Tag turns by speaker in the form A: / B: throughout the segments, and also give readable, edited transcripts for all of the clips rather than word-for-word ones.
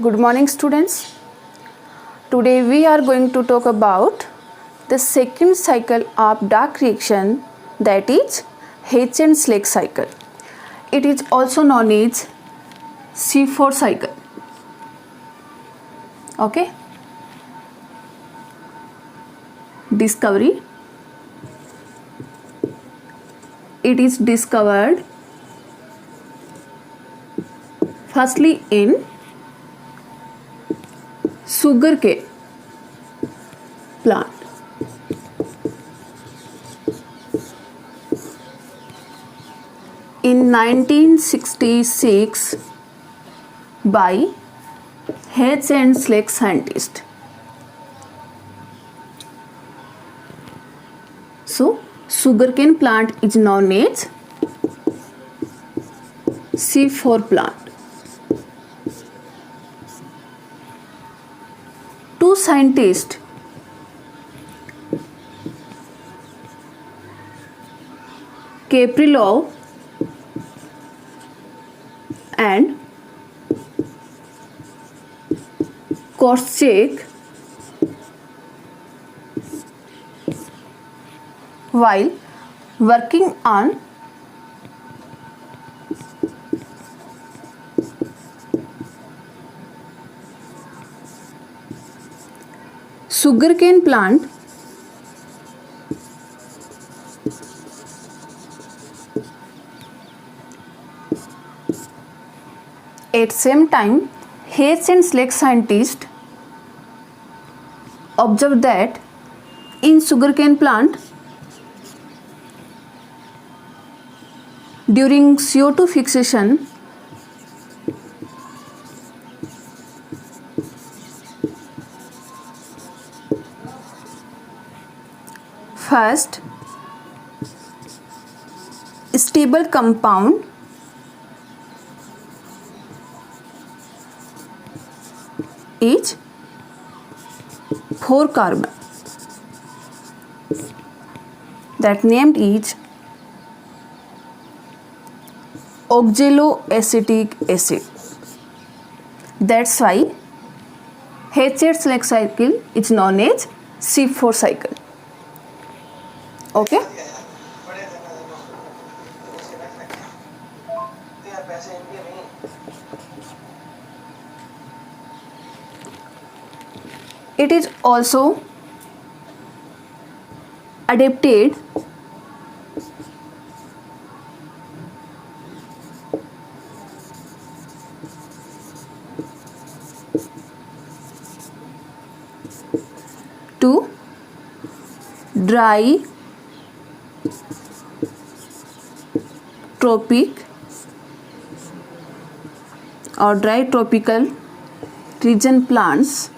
A: Good morning, students. Today we are going to talk about the second cycle of dark reaction, that is H and Slack cycle. It is also known as C4 cycle. Okay. Discovery. It is discovered firstly in sugarcane plant. In 1966 by H and Slack scientist. So sugarcane plant is known as C4 plant. Two scientists Kaprilov and Korschak, while working on sugarcane plant, at same time H and Slack scientists observed that in sugarcane plant during CO2 fixation first stable compound is 4 carbon, that named is oxaloacetic acid. That's why H and Slack cycle is known as C4 cycle. Okay. It is also adapted to dry tropic or dry tropical region plants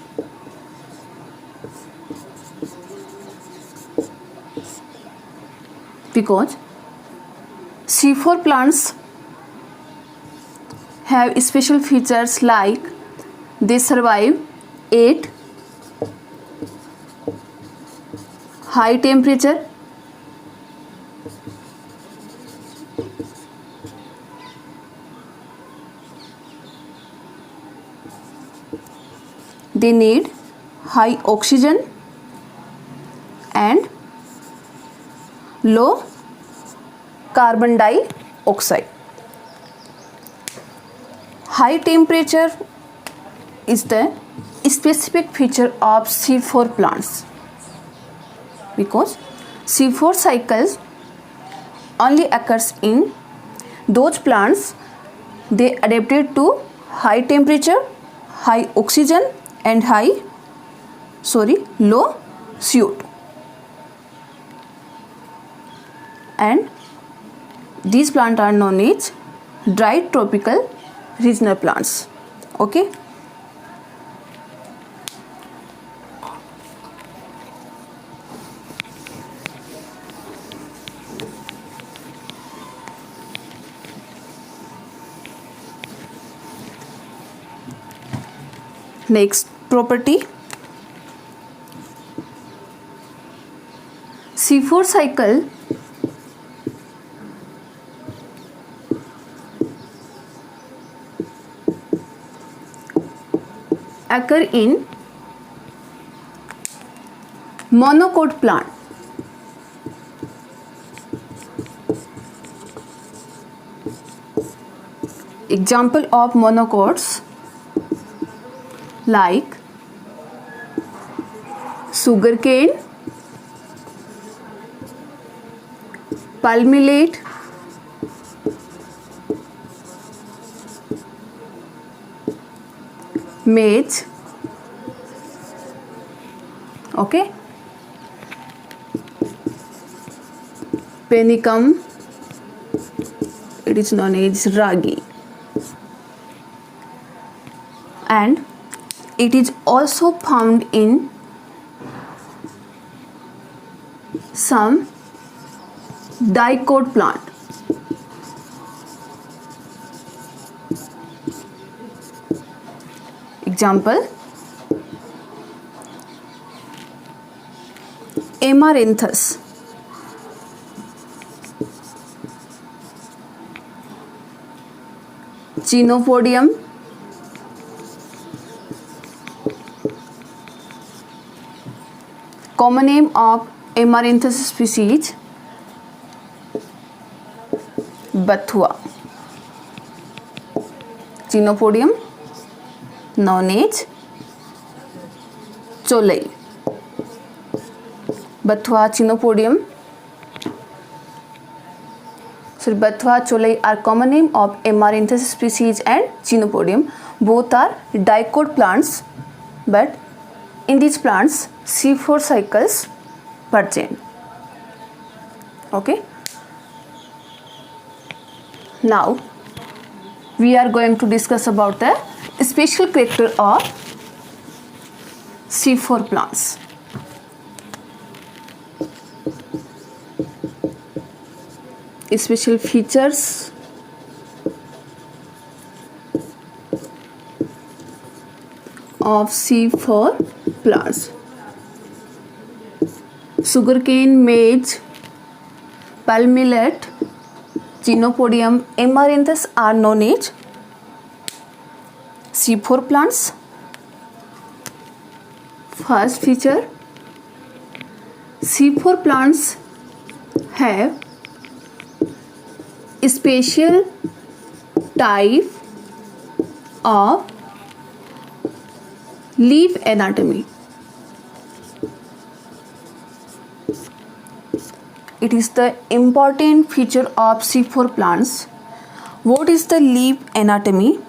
A: because C4 plants have special features like they survive at high temperature, they need high oxygen and low carbon dioxide. High temperature is the specific feature of C4 plants because C4 cycles only occurs in those plants they adapted to high temperature, high oxygen and low CO2. And these plants are known as dry tropical regional plants. Okay. Next property, C4 cycle occur in monocot plant. Example of monocots like sugarcane, palmillate, maize. Okay, panicum, it is known as ragi, and it is also found in some dicot plant. Example, Amaranthus, Chenopodium, common name of Amaranthus species, Bathua. Chenopodium known as cholai. Bathua, Chenopodium, Bathua, cholai are common name of Amaranthus species and Chenopodium. Both are dicot plants, but in these plants C4 cycles present. Okay. Now we are going to discuss about the special character of C4 plants. Special features of C4 plants. Sugarcane, maize, palmillate, Chenopodium, Amaranthus are known as C4 plants. First feature, C4 plants have a special type of leaf anatomy. It is the important feature of C4 plants. What is the leaf anatomy?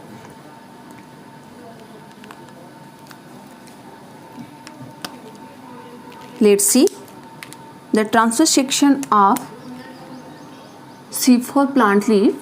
A: Let's see. The transverse section of C4 plant leaf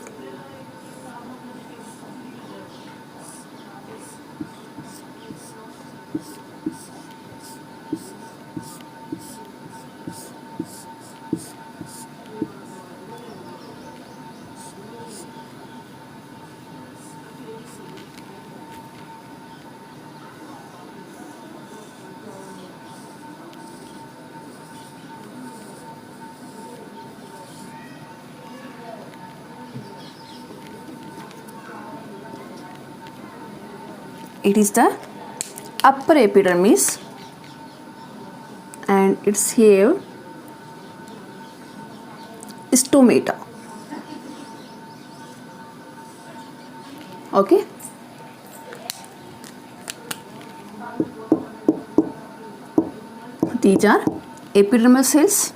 A: it is the upper epidermis and it's here stomata. Okay, these are epidermal cells.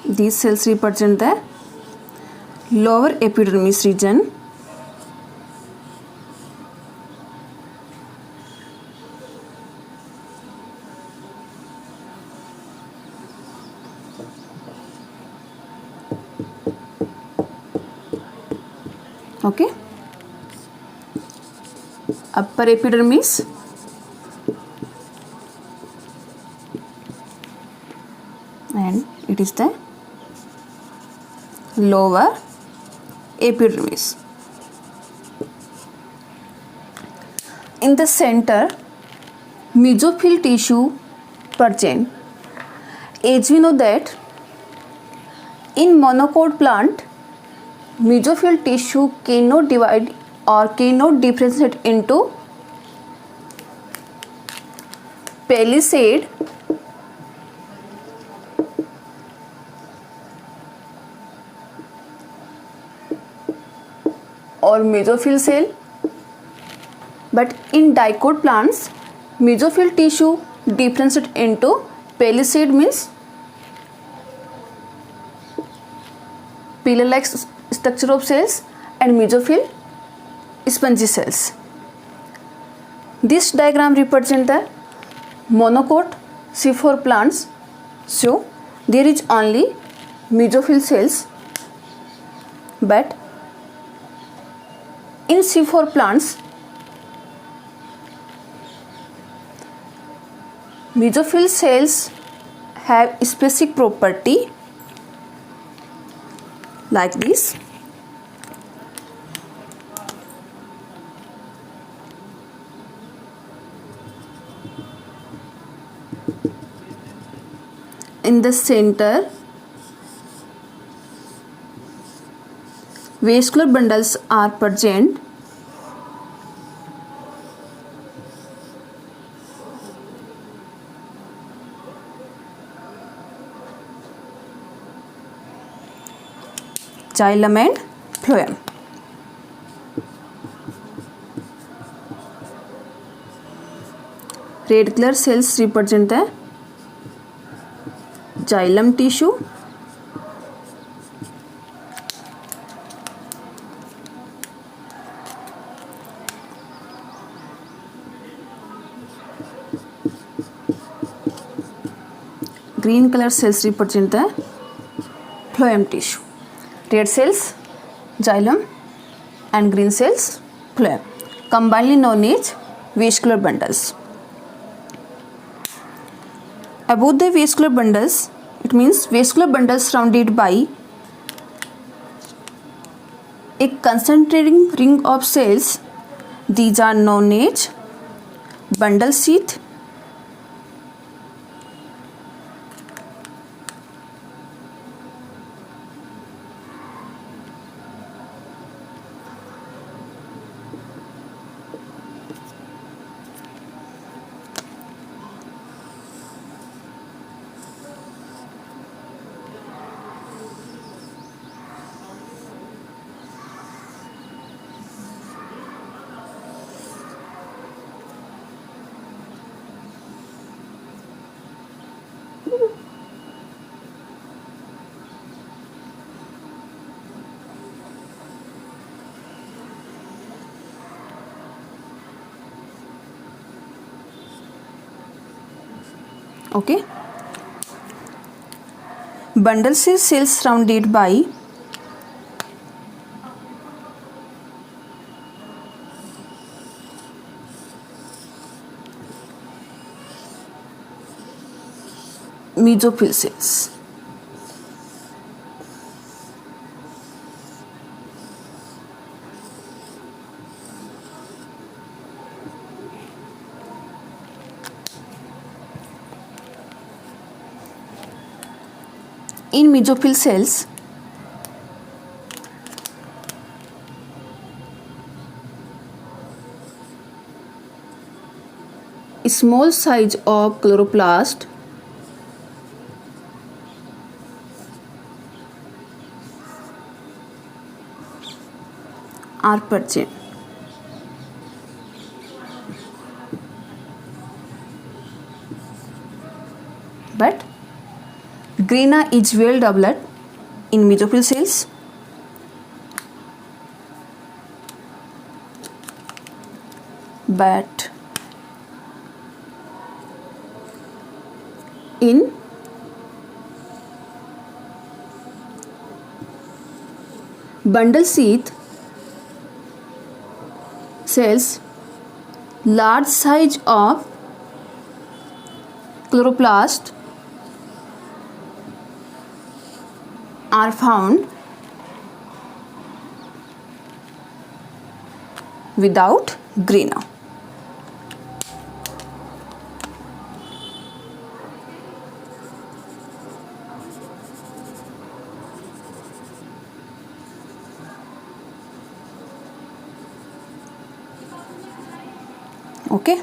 A: These cells represent the lower epidermis region. Okay, upper epidermis, and it is the lower epidermis. In the center mesophyll tissue present. As we know that in monocot plant, mesophyll tissue cannot divide or cannot differentiate into palisade or mesophyll cell, but in dicot plants, mesophyll tissue differentiate into palisade means pillar-like structure of cells and mesophyll spongy cells. This diagram represents the monocot C4 plants. So there is only mesophyll cells, but in C4 plants, mesophyll cells have specific property like this. In the center, vascular bundles are present. Xylem and phloem. Red color cells represent the xylem tissue. Green color cells represent the phloem tissue. Red cells xylem and green cells phloem, combinedly known as vascular bundles. About the vascular bundles, it means vascular bundles surrounded by a concentrating ring of cells. These are known as bundle sheath. Okay. Bundle cells surrounded by mesophyll cells. In mesophyll cells, a small size of chloroplast are present. But grena is well developed in mesophyll cells. But in bundle sheath cells, large size of chloroplast are found without grena. Okay.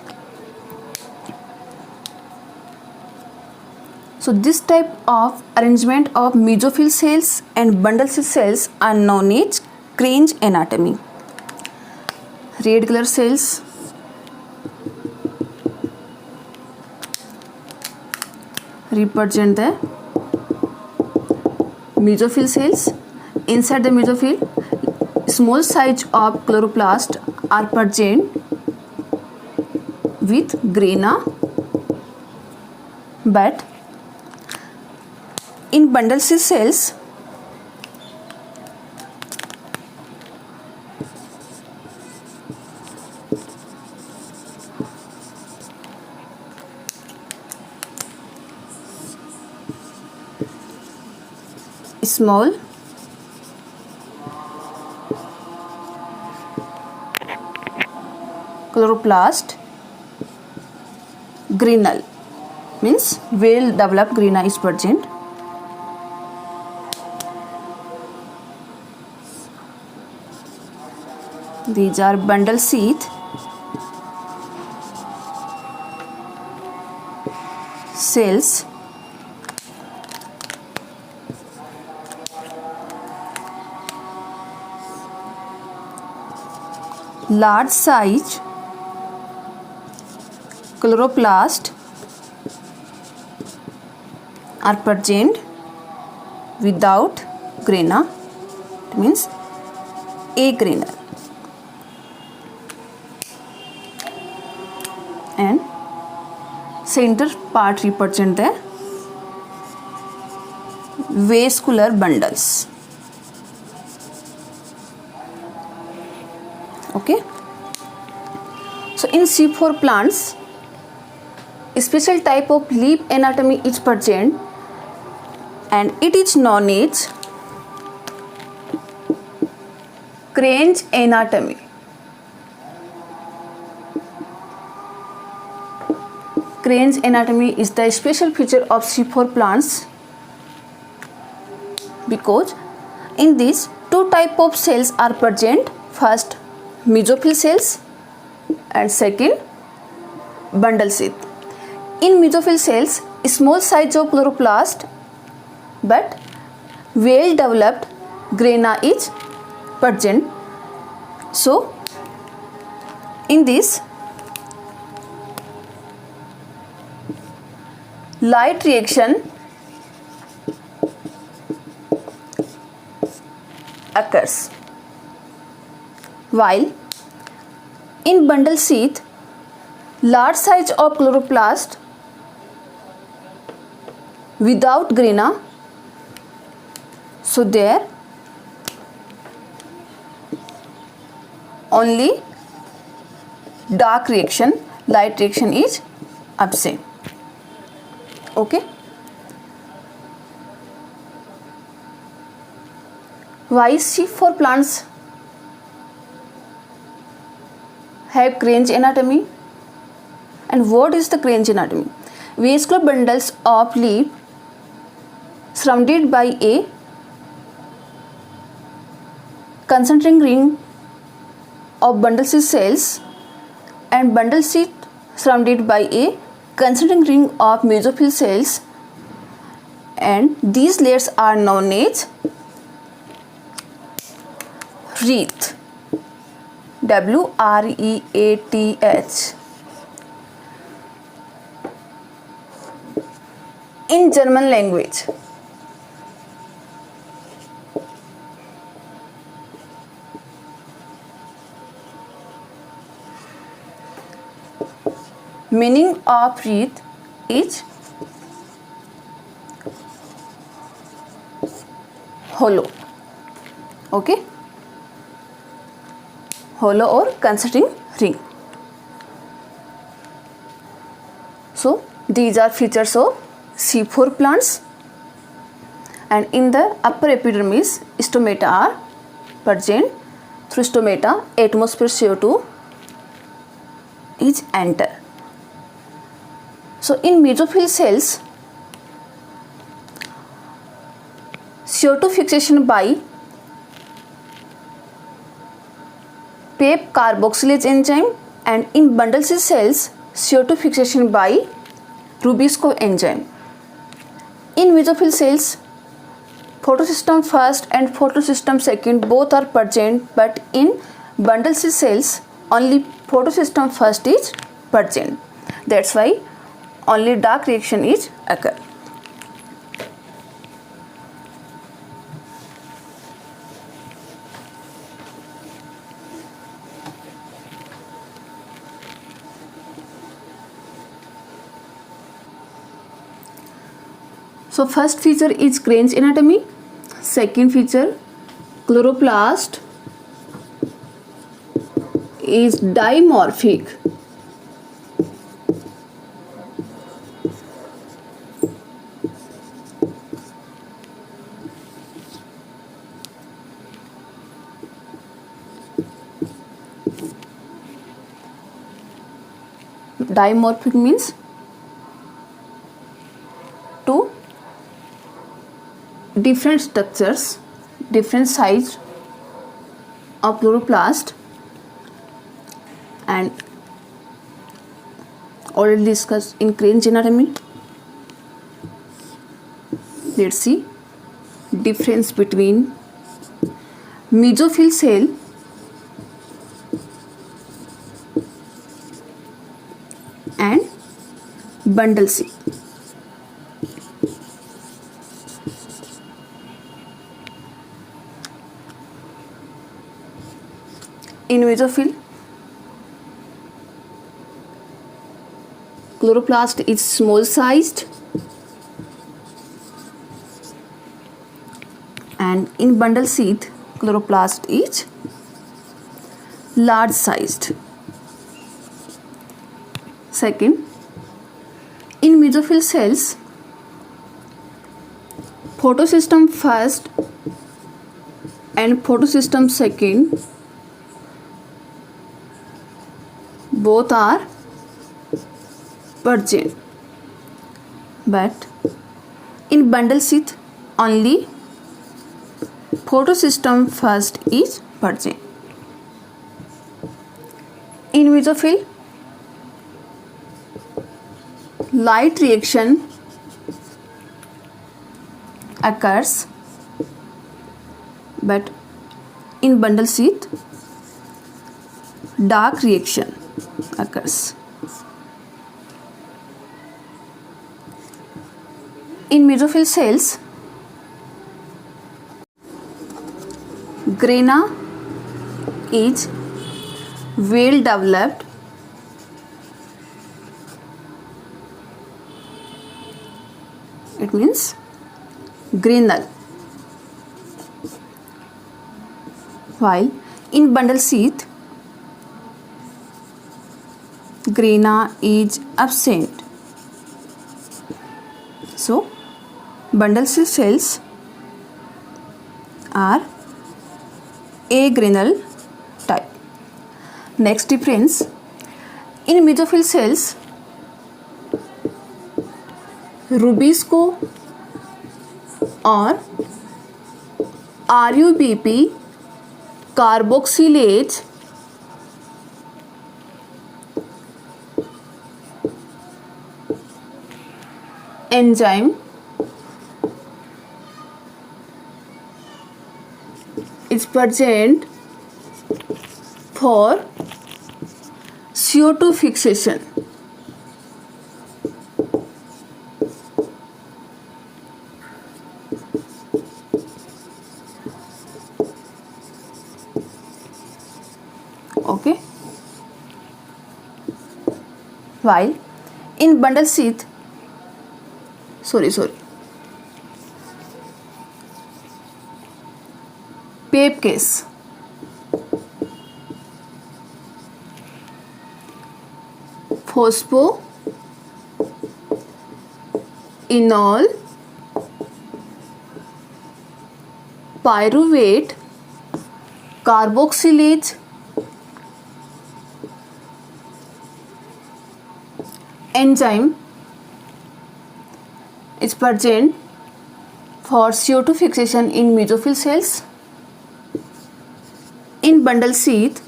A: So this type of arrangement of mesophyll cells and bundle cells are known as Grange anatomy. Red color cells represent the mesophyll cells. Inside the mesophyll, small size of chloroplast are present with grana, but in bundle cells, small chloroplast granule means well developed grana is present. These are bundle sheath cells. Large size chloroplast are present without grana, it means agranule, and center part represent the vascular bundles. Okay. So in C4 plants, a special type of leaf anatomy is present, and it is known as Grange anatomy. Grange anatomy is the special feature of C4 plants because in this two type of cells are present. First, mesophyll cells, and second, bundle sheath. In mesophyll cells, small size of chloroplast but well developed grana is present. So in this, light reaction occurs, while in bundle sheath, large size of chloroplast without grana, so there only dark reaction, light reaction is absent. Okay. Why C4 plants have Grange anatomy, and what is the Grange anatomy? Vascular bundles of leaf surrounded by a concentric ring of bundle sheath cells, and bundle sheath surrounded by a concentric ring of mesophyll cells, and these layers are known as wreath. WREATH. In German language, meaning of wreath is hollow. Okay, hollow or concentric ring. So these are features of C4 plants, and in the upper epidermis, stomata are present. Through stomata, atmosphere CO2 is enter. So in mesophyll cells, CO2 fixation by PEP carboxylase enzyme and in bundle C cells CO2 fixation by Rubisco enzyme. In mesophyll cells, photosystem first and photosystem second both are present, but in bundle C cells only photosystem first is present. That's why only dark reaction is occur. So first feature is Crane's anatomy. Second feature, chloroplast is dimorphic. Dimorphic means two different structures, different size of chloroplast, and already discussed in Crane's anatomy. Let's see difference between mesophyll cell and bundle C. In mesophyll, chloroplast is small sized, and in bundle sheath, chloroplast is large sized. Second, in mesophyll cells, photosystem first and photosystem second both are present, but in bundle sheath only photosystem first is present. In mesophyll, light reaction occurs, but in bundle sheath dark reaction occurs. In mesophyll cells, grana is well developed, it means granule, while in bundle sheath grana is absent. So bundle C cells are agranule type. Next difference, in mesophyll cells, Rubisco or RUBP carboxylase enzyme is present for CO2 fixation. Okay, while in bundle sheath, PAPE case, phospho enol pyruvate carboxylase enzyme is present for CO2 fixation in mesophyll cells. In bundle sheath,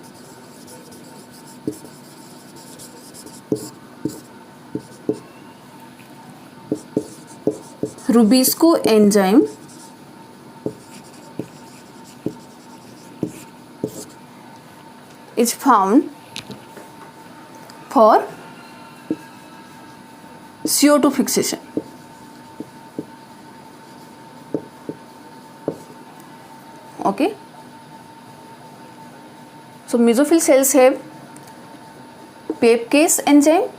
A: Rubisco enzyme is found for CO2 fixation. Okay. So mesophyll cells have Pepcase enzyme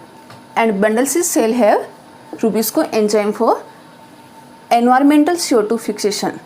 A: and bundle cell have Rubisco enzyme for environmental CO2 fixation.